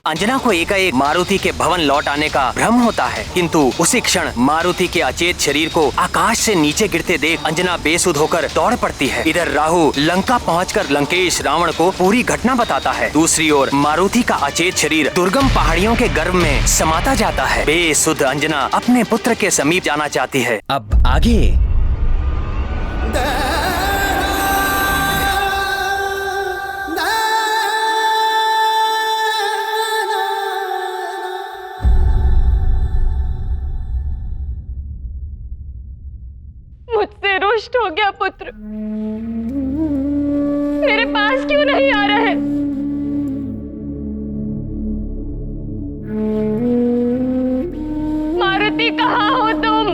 अंजना को एकाएक मारुति के भवन लौट आने का भ्रम होता है, किंतु उसी क्षण मारुति के अचेत शरीर को आकाश से नीचे गिरते देख अंजना बेसुध होकर दौड़ पड़ती है। इधर राहु लंका पहुंचकर लंकेश रावण को पूरी घटना बताता है। दूसरी ओर मारुति का अचेत शरीर दुर्गम पहाड़ियों के गर्भ में समाता जाता है। बेसुध अंजना अपने पुत्र के समीप जाना चाहती है। अब आगे मुझसे रुष्ट हो गया पुत्र, मेरे पास क्यों नहीं आ रहा है? मारुति कहाँ हो तुम?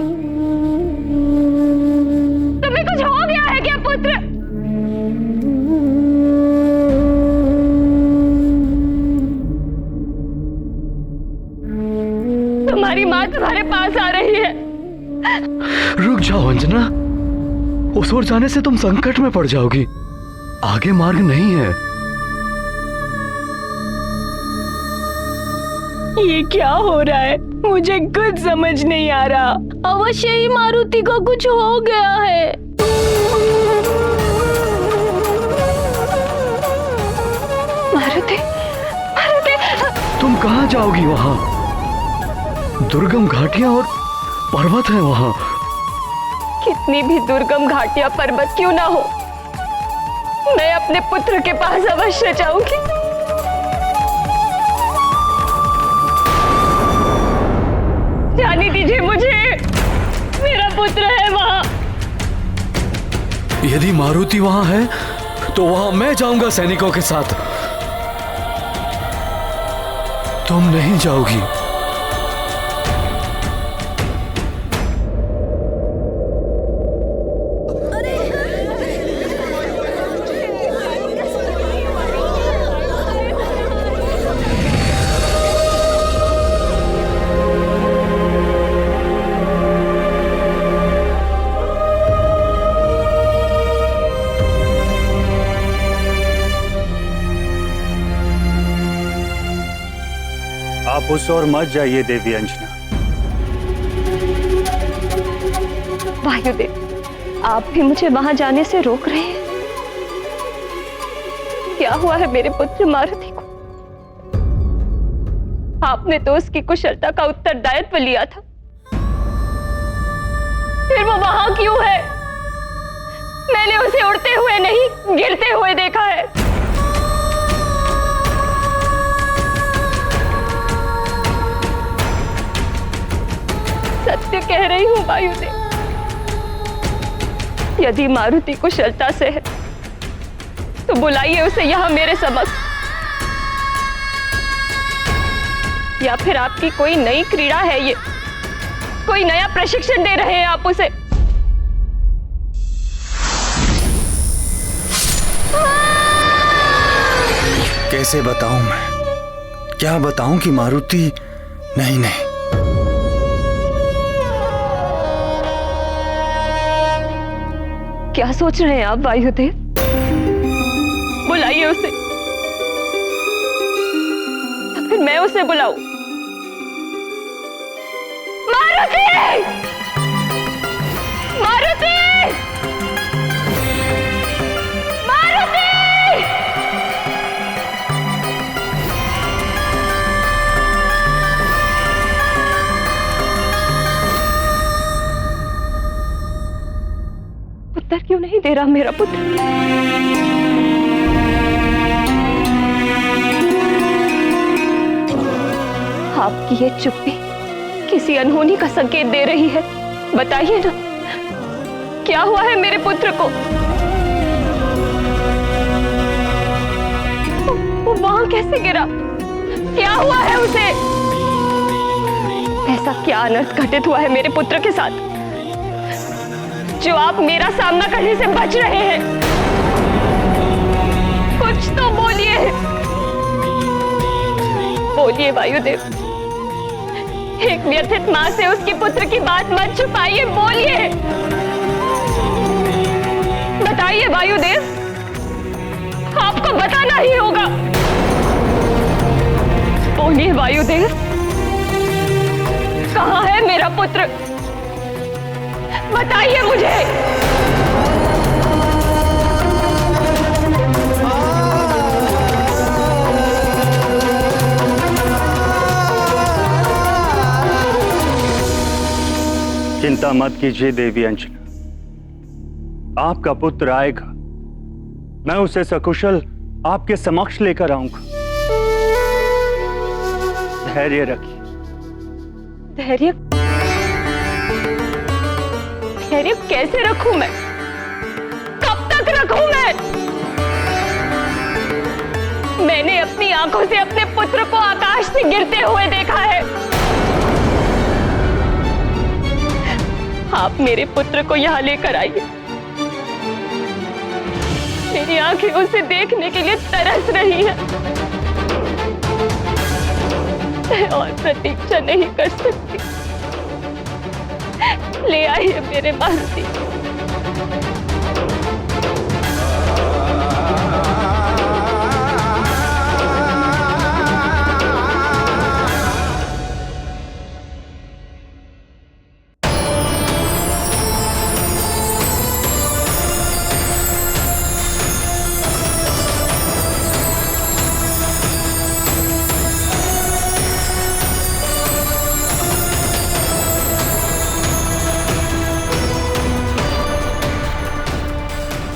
तुम्हें कुछ हो गया है क्या पुत्र? तुम्हारी माँ तुम्हारे पास आ रही है। रुक जाओ अंजना, उस ओर जाने से तुम संकट में पड़ जाओगी। आगे मार्ग नहीं है। ये क्या हो रहा है? मुझे कुछ समझ नहीं आ रहा। अवश्य ही मारुति को कुछ हो गया है। मारुति, मारुति, तुम कहाँ जाओगी? वहाँ दुर्गम घाटियां और पर्वत है। वहाँ कितनी भी दुर्गम घाटियां पर्वत क्यों ना हो, मैं अपने पुत्र के पास अवश्य जाऊंगी। जाने दीजिए मुझे, मेरा पुत्र है वहाँ। यदि मारुति वहाँ है तो वहाँ मैं जाऊंगा सैनिकों के साथ। तुम नहीं जाओगी। आप उस ओर मत जाइए देवी अंजना। वायुदेव, आप भी मुझे वहां जाने से रोक रहे हैं। क्या हुआ है मेरे पुत्र मारुति को? आपने तो उसकी कुशलता का उत्तरदायित्व लिया था, फिर वो वहां क्यों है? मैंने उसे उड़ते हुए नहीं, गिरते हुए देखा है। सत्य कह रही हूँ वायुदेव, यदि मारुति कुशलता से है तो बुलाइए उसे यहाँ मेरे समक्ष। या फिर आपकी कोई नई क्रीड़ा है ये, कोई नया प्रशिक्षण दे रहे हैं आप उसे? कैसे बताऊं मैं? क्या बताऊं कि मारुति नहीं। क्या सोच रहे हैं आप वायुदेव? बुलाइए उसे, तो फिर मैं उसे बुलाऊं। मारुति! मारुति! मारुति! उत्तर क्यों नहीं दे रहा मेरा पुत्र? आपकी ये चुप्पी किसी अनहोनी का संकेत दे रही है। बताइए ना, क्या हुआ है मेरे पुत्र को? वो वहां कैसे गिरा? क्या हुआ है उसे? ऐसा क्या अनर्थ घटित हुआ है मेरे पुत्र के साथ जो आप मेरा सामना करने से बच रहे हैं? कुछ तो बोलिए, बोलिए वायुदेव। एक व्यथित मां से उसकी पुत्र की बात मत छुपाइए, बोलिए, बताइए वायुदेव। वायुदेव, कहाँ है मेरा पुत्र? बताइए मुझे। चिंता मत कीजिए देवी अंजना, आपका पुत्र आएगा। मैं उसे सकुशल आपके समक्ष लेकर आऊंगा। धैर्य रखिए। धैर्य? धैर्य कैसे रखूं मैं? कब तक रखूं मैं? मैंने अपनी आंखों से अपने पुत्र को आकाश से गिरते हुए देखा है। आप मेरे पुत्र को यहाँ लेकर आइए। मेरी आंखें उसे देखने के लिए तरस रही है। मैं और प्रतीक्षा नहीं कर सकती। ले आइए मेरे मारुति।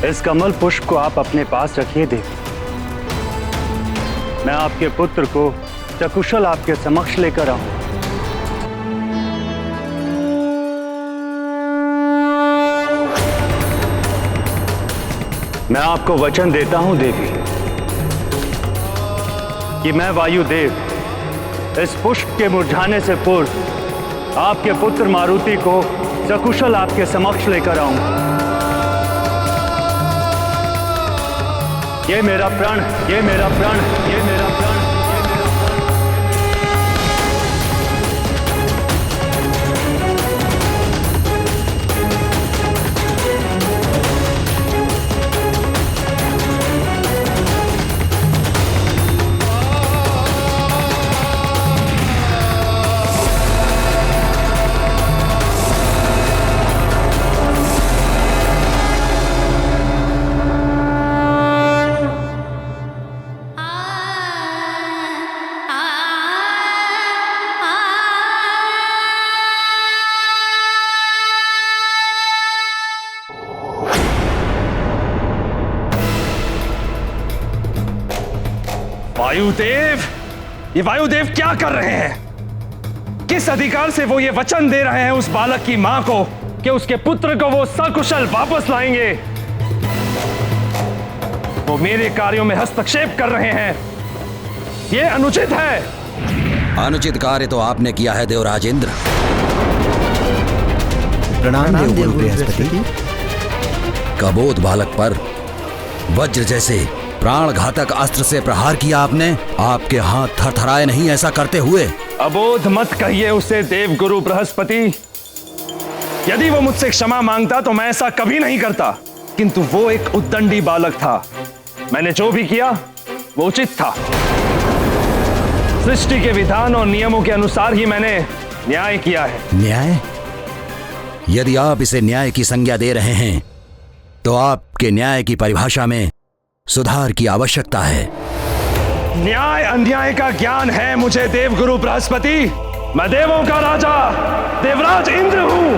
इस कमल पुष्प को आप अपने पास रखिए देवी। मैं आपके पुत्र को सकुशल आपके समक्ष लेकर आऊं। मैं आपको वचन देता हूं देवी कि मैं वायुदेव इस पुष्प के मुरझाने से पूर्व आपके पुत्र मारुति को सकुशल आपके समक्ष लेकर आऊंगा। ये मेरा प्रण, ये मेरा प्रण, ये मेरा प्रण। वायुदेव, ये वायुदेव क्या कर रहे हैं? किस अधिकार से वो ये वचन दे रहे हैं उस बालक की मां को कि उसके पुत्र को वो सकुशल वापस लाएंगे? वो मेरे कार्यों में हस्तक्षेप कर रहे हैं। ये अनुचित है। अनुचित कार्य तो आपने किया है देवराज इंद्र। प्रणाम देवगुरु बृहस्पति। कबोध बालक पर वज्र जैसे प्राण घातक अस्त्र से प्रहार किया आपने। आपके हाथ थरथराए नहीं ऐसा करते हुए? अबोध मत कहिए उसे देवगुरु बृहस्पति। यदि वो मुझसे क्षमा मांगता तो मैं ऐसा कभी नहीं करता, किंतु वो एक उद्दंडी बालक था। मैंने जो भी किया वो उचित था। सृष्टि के विधान और नियमों के अनुसार ही मैंने न्याय किया है। न्याय? यदि आप इसे न्याय की संज्ञा दे रहे हैं तो आपके न्याय की परिभाषा में सुधार की आवश्यकता है। न्याय अन्याय का ज्ञान है मुझे देवगुरु बृहस्पति। मैं देवों का राजा देवराज इंद्र हूं।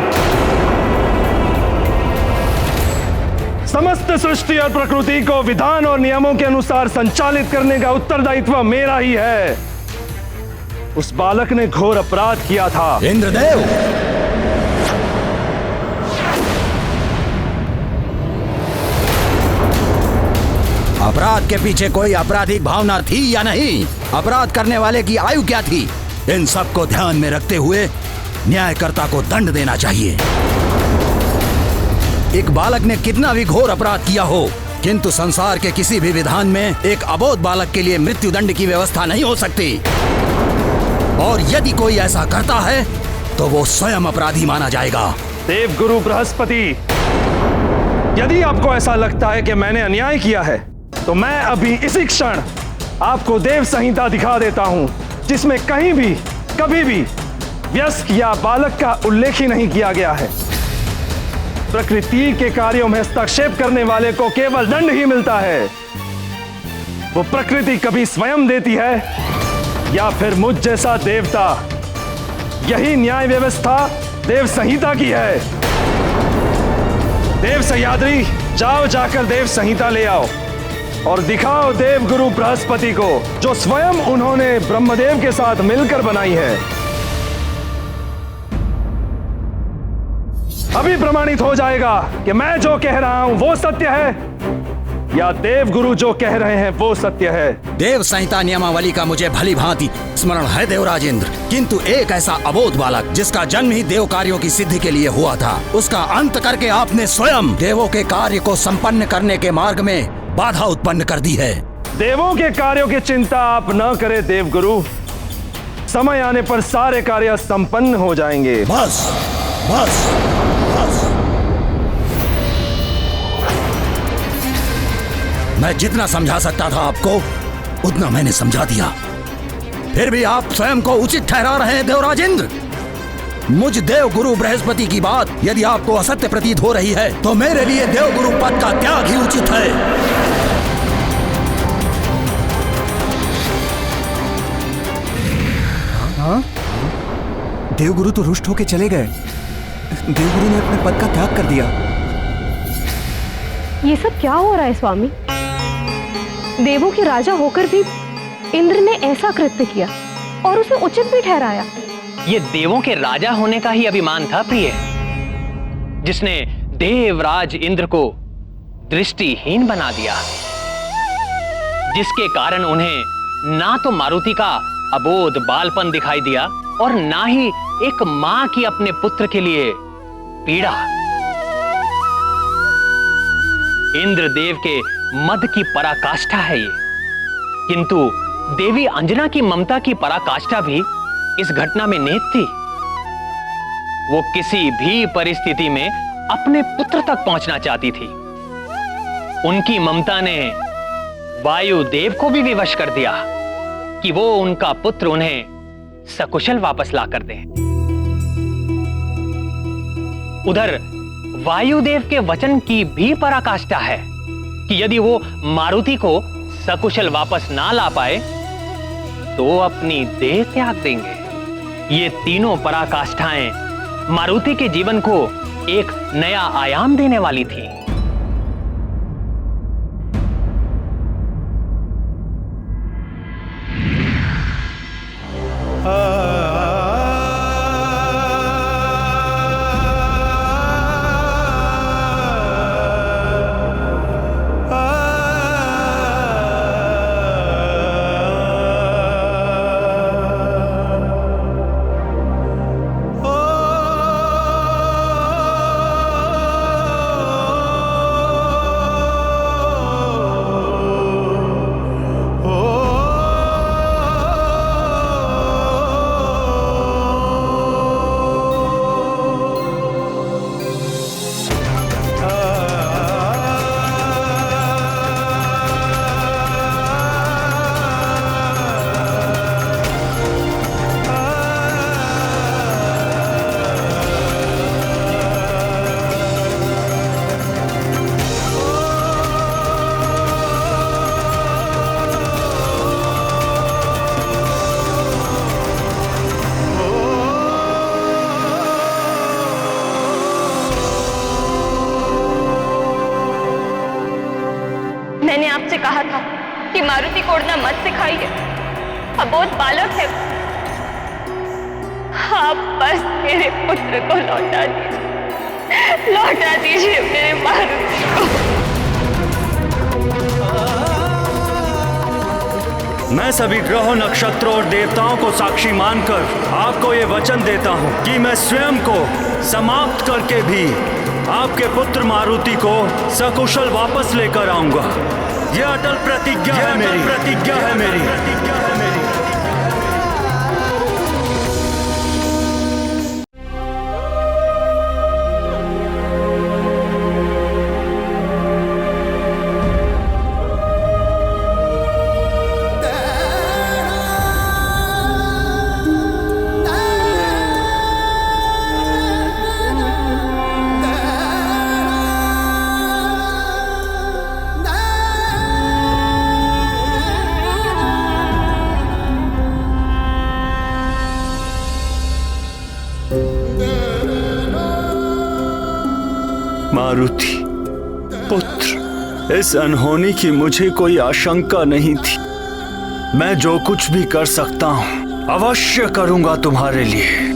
समस्त सृष्टि और प्रकृति को विधान और नियमों के अनुसार संचालित करने का उत्तरदायित्व मेरा ही है। उस बालक ने घोर अपराध किया था। इंद्रदेव, अपराध के पीछे कोई आपराधिक भावना थी या नहीं? अपराध करने वाले की आयु क्या थी? इन सब को ध्यान में रखते हुए न्यायकर्ता को दंड देना चाहिए। एक बालक ने कितना भी घोर अपराध किया हो, किंतु संसार के किसी भी विधान में एक अबोध बालक के लिए मृत्यु दंड की व्यवस्था नहीं हो सकती। और यदि कोई ऐसा करता है तो वो स्वयं अपराधी माना जाएगा। देवगुरु बृहस्पति, यदि आपको ऐसा लगता है कि मैंने अन्याय किया है तो मैं अभी इसी क्षण आपको देव संहिता दिखा देता हूं। जिसमें कहीं भी कभी भी वयस्क या बालक का उल्लेख ही नहीं किया गया है। प्रकृति के कार्यों में हस्तक्षेप करने वाले को केवल दंड ही मिलता है। वो प्रकृति कभी स्वयं देती है या फिर मुझ जैसा देवता। यही न्याय व्यवस्था देव संहिता की है। देव सह्याद्री, जाओ जाकर देव संहिता ले आओ और दिखाओ देव गुरु बृहस्पति को, जो स्वयं उन्होंने ब्रह्मदेव के साथ मिलकर बनाई है। अभी प्रमाणित हो जाएगा कि मैं जो कह रहा हूं वो सत्य है या देव गुरु जो कह रहे हैं वो सत्य है। देव संहिता नियमावली का मुझे भली भांति स्मरण है देवराज इंद्र, किंतु एक ऐसा अबोध बालक जिसका जन्म ही देव कार्यों की सिद्धि के लिए हुआ था, उसका अंत करके आपने स्वयं देवों के कार्य को संपन्न करने के मार्ग में बाधा उत्पन्न कर दी है। देवों के कार्यों की चिंता आप न करें देव गुरु, समय आने पर सारे कार्य संपन्न हो जाएंगे। बस बस बस, मैं जितना समझा सकता था आपको उतना मैंने समझा दिया, फिर भी आप स्वयं को उचित ठहरा रहे हैं देवराज इंद्र। मुझ देव गुरु बृहस्पति की बात यदि आपको असत्य प्रतीत हो रही है तो मेरे लिए देव गुरु पद का त्याग ही उचित है। हाँ? देवगुरु तो रुष्ट होके चले गए। देवगुरु ने अपने पद का त्याग कर दिया। ये सब क्या हो रहा है स्वामी? देवों के राजा होकर भी इंद्र ने ऐसा कृत्य किया और उसे उचित भी ठहराया। ये देवों के राजा होने का ही अभिमान था प्रिय, जिसने देवराज इंद्र को दृष्टिहीन बना दिया, जिसके कारण उन्हें ना तो मारुति का अबोध बालपन दिखाई दिया और ना ही एक मां की अपने पुत्र के लिए पीड़ा। इंद्रदेव के मद की पराकाष्ठा है ये, किंतु देवी अंजना की ममता की पराकाष्ठा भी इस घटना में निहित थी। वो किसी भी परिस्थिति में अपने पुत्र तक पहुंचना चाहती थी। उनकी ममता ने वायुदेव को भी विवश कर दिया कि वो उनका पुत्र उन्हें सकुशल वापस ला कर दे। उधर वायुदेव के वचन की भी पराकाष्ठा है कि यदि वो मारुति को सकुशल वापस ना ला पाए तो अपनी देह त्याग देंगे। ये तीनों पराकाष्ठाएं मारुति के जीवन को एक नया आयाम देने वाली थी। मैंने आपसे कहा था कि मारुति को उड़ना मत सिखाइए, अबोध बालक है। आप बस मेरे पुत्र को लौटा दीजिए मेरे मारुति को। मैं सभी ग्रहों, नक्षत्रों और देवताओं को साक्षी मानकर आपको ये वचन देता हूँ कि मैं स्वयं को समाप्त करके भी आपके पुत्र मारुति को सकुशल वापस लेकर आऊंगा। ये अटल प्रतिज्ञा है मेरी। मारुति पुत्र, इस अनहोनी की मुझे कोई आशंका नहीं थी। मैं जो कुछ भी कर सकता हूं अवश्य करूंगा तुम्हारे लिए।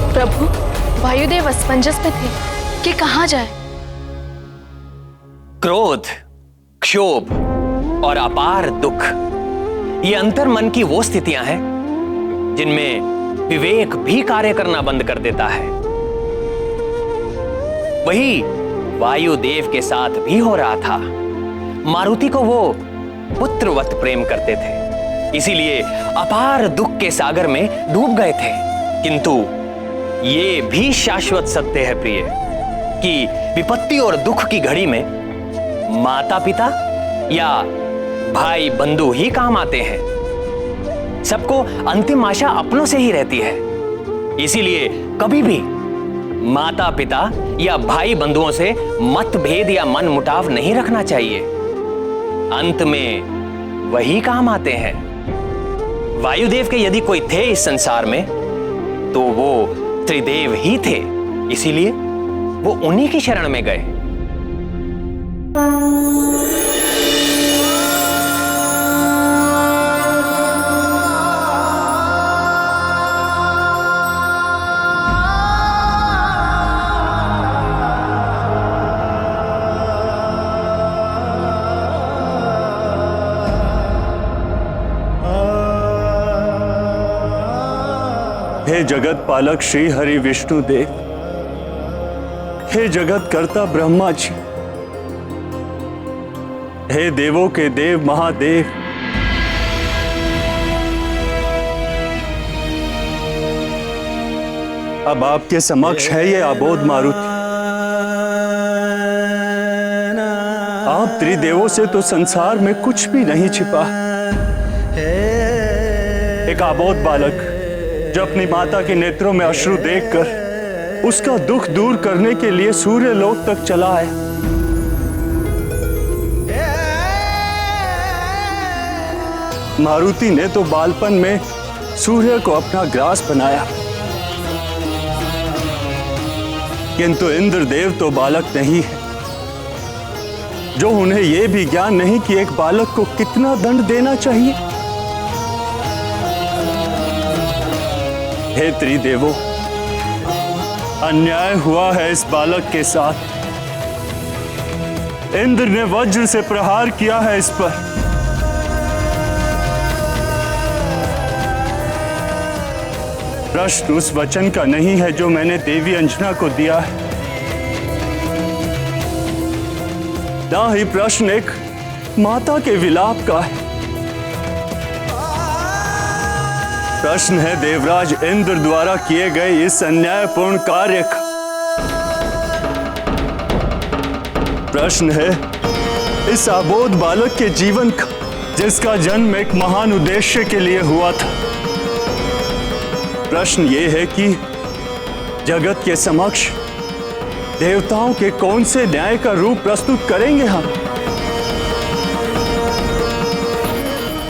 प्रभु, वायुदेव असमंजस में थे कि कहाँ जाए। क्रोध, क्षोभ और अपार दुख, ये अंतर मन की वो स्थितियां हैं जिनमें विवेक भी कार्य करना बंद कर देता है। वही वायुदेव के साथ भी हो रहा था। मारुति को वो पुत्रवत प्रेम करते थे, इसीलिए अपार दुख के सागर में डूब गए थे। किंतु ये भी शाश्वत सत्य है प्रिय, कि विपत्ति और दुख की घड़ी में माता पिता या भाई बंधु ही काम आते हैं। सबको अंतिम आशा अपनों से ही रहती है, इसीलिए कभी भी माता पिता या भाई बंधुओं से मतभेद या मनमुटाव नहीं रखना चाहिए। अंत में वही काम आते हैं। वायुदेव के यदि कोई थे इस संसार में तो वो त्रिदेव ही थे, इसीलिए वो उन्हीं की शरण में गए। हे जगत पालक श्री हरि विष्णु देव, हे जगत कर्ता ब्रह्मा जी, हे देवों के देव महादेव, अब आपके समक्ष है ये अबोध मारुति। आप त्रिदेवों से तो संसार में कुछ भी नहीं छिपा। एक अबोध बालक जो अपनी माता के नेत्रों में अश्रु देखकर उसका दुख दूर करने के लिए सूर्य लोक तक चला है। मारुति ने तो बालपन में सूर्य को अपना ग्रास बनाया, किंतु इंद्रदेव तो बालक नहीं है, जो उन्हें यह भी ज्ञान नहीं कि एक बालक को कितना दंड देना चाहिए। हे त्रिदेवों, अन्याय हुआ है इस बालक के साथ। इंद्र ने वज्र से प्रहार किया है इस पर। प्रश्न उस वचन का नहीं है जो मैंने देवी अंजना को दिया है, ना ही प्रश्न एक माता के विलाप का है। प्रश्न है देवराज इंद्र द्वारा किए गए इस अन्यायपूर्ण कार्य का। प्रश्न है इस अबोध बालक के जीवन का, जिसका जन्म एक महान उद्देश्य के लिए हुआ था। प्रश्न ये है कि जगत के समक्ष देवताओं के कौन से न्याय का रूप प्रस्तुत करेंगे हम।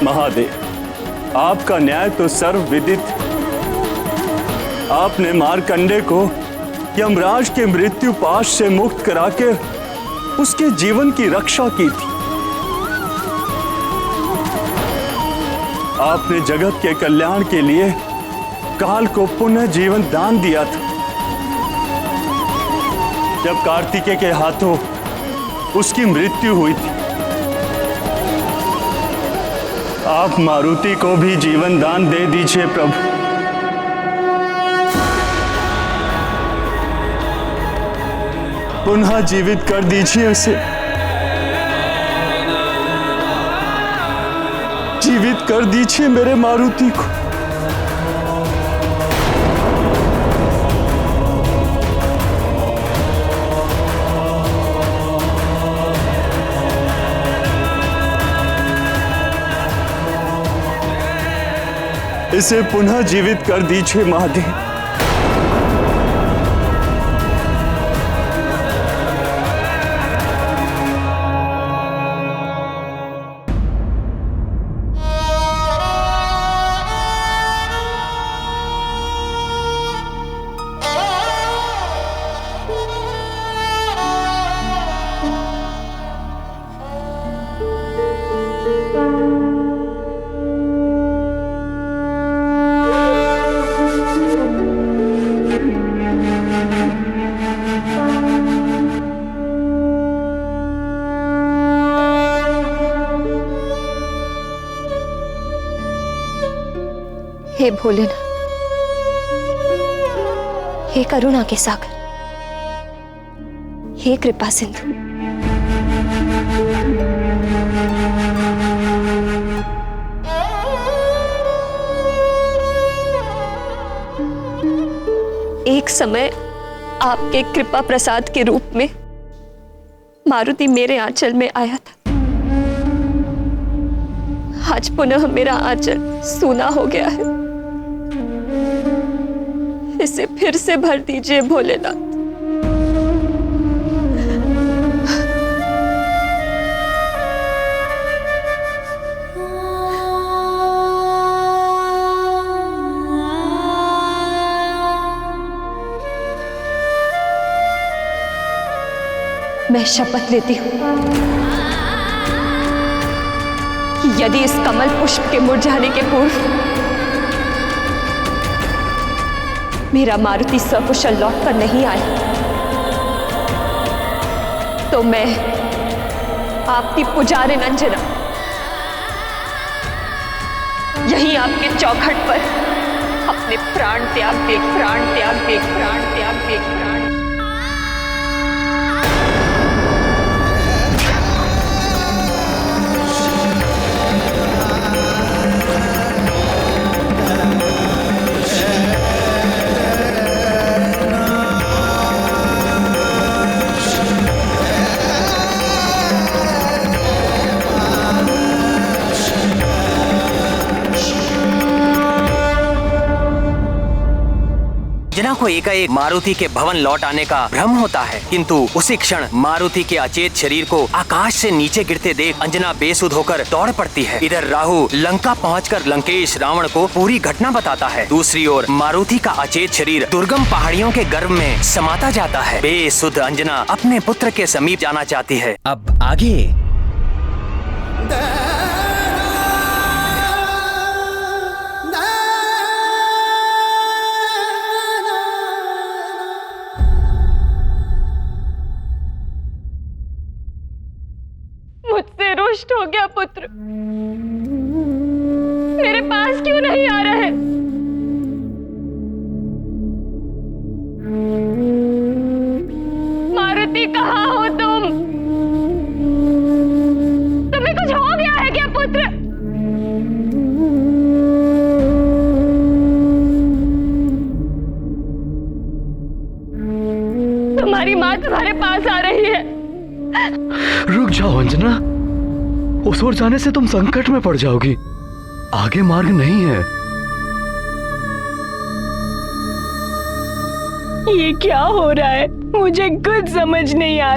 महादेव, आपका न्याय तो सर्वविदित। आपने मार्कंडे को यमराज के मृत्यु पाश से मुक्त करा के उसके जीवन की रक्षा की थी। आपने जगत के कल्याण के लिए काल को पुनः जीवन दान दिया था। जब कार्तिकेय के हाथों उसकी मृत्यु हुई थी, आप मारुति को भी जीवन दान दे दीजिए प्रभु। पुनः जीवित कर दीजिए उसे, जीवित कर दीजिए मेरे मारुति को। इसे पुनः जीवित कर दीजिए महादेव। हे भोलेनाथ, हे करुणा के सागर, हे कृपा सिंधु, एक समय आपके कृपा प्रसाद के रूप में मारुति मेरे आंचल में आया था। आज पुनः मेरा आंचल सूना हो गया है। इसे फिर से भर दीजिए भोलेनाथ। मैं शपथ लेती हूं कि यदि इस कमल पुष्प के मुरझाने के पूर्व मेरा मारुति सकुशल लौट कर नहीं आया, तो मैं आपकी पुजारिन अंजना यहीं आपके चौखट पर अपने प्राण त्याग दे, प्राण त्याग दे, प्राण त्याग दे, प्राण। अंजना को एकाएक मारुति के भवन लौट आने का भ्रम होता है, किंतु उसी क्षण मारुति के अचेत शरीर को आकाश से नीचे गिरते देख अंजना बेसुध होकर दौड़ पड़ती है। इधर राहु लंका पहुंचकर लंकेश रावण को पूरी घटना बताता है। दूसरी ओर मारुति का अचेत शरीर दुर्गम पहाड़ियों के गर्भ में समाता जाता है। बेसुध अंजना अपने पुत्र के समीप जाना चाहती है। अब आगे मुझसे रुष्ट हो गया पुत्र, मेरे पास क्यों नहीं आ रहा है? मारुति कहाँ हो तुम? तुम्हें कुछ हो गया है क्या पुत्र? तुम्हारी माँ तुम्हारे पास आ रही है। रुक जाओ अंजना, उस ओर जाने से तुम संकट में पड़ जाओगी। आगे मार्ग नहीं है। ये क्या हो रहा है? मुझे कुछ समझ नहीं आ रहा।